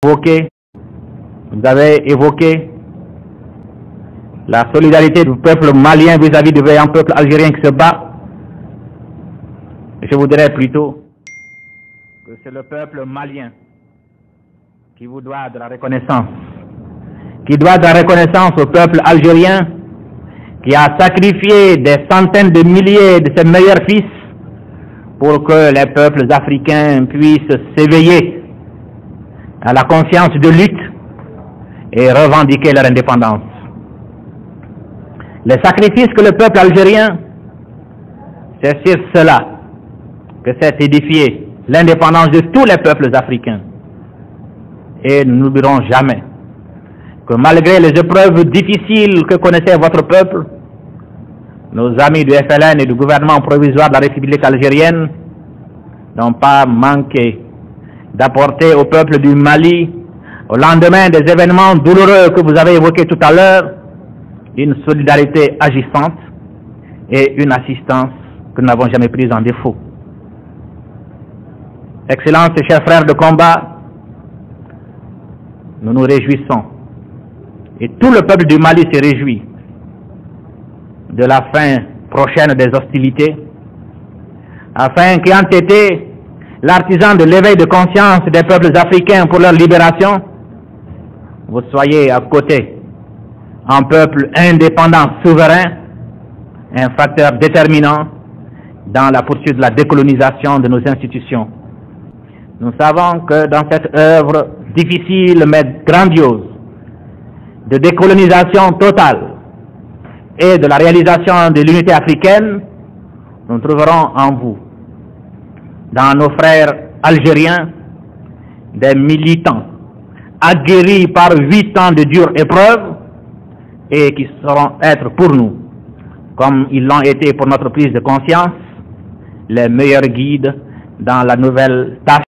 Vous avez évoqué la solidarité du peuple malien vis-à-vis du vaillant peuple algérien qui se bat. Je voudrais plutôt que c'est le peuple malien qui vous doit de la reconnaissance, qui doit de la reconnaissance au peuple algérien qui a sacrifié des centaines de milliers de ses meilleurs fils pour que les peuples africains puissent s'éveiller à la conscience de lutte et revendiquer leur indépendance. Les sacrifices que le peuple algérien, c'est sur cela que s'est édifiée l'indépendance de tous les peuples africains. Et nous n'oublierons jamais que malgré les épreuves difficiles que connaissait votre peuple, nos amis du FLN et du gouvernement provisoire de la République algérienne n'ont pas manqué d'apporter au peuple du Mali, au lendemain des événements douloureux que vous avez évoqués tout à l'heure, une solidarité agissante et une assistance que nous n'avons jamais prise en défaut. Excellences et chers frères de combat, nous nous réjouissons, et tout le peuple du Mali se réjouit de la fin prochaine des hostilités, afin qu'ayant été l'artisan de l'éveil de conscience des peuples africains pour leur libération, vous soyez à côté, un peuple indépendant, souverain, un facteur déterminant dans la poursuite de la décolonisation de nos institutions. Nous savons que dans cette œuvre difficile mais grandiose de décolonisation totale et de la réalisation de l'unité africaine, nous trouverons en vous, dans nos frères algériens, des militants aguerris par 8 ans de dures épreuves et qui sauront être pour nous, comme ils l'ont été pour notre prise de conscience, les meilleurs guides dans la nouvelle tâche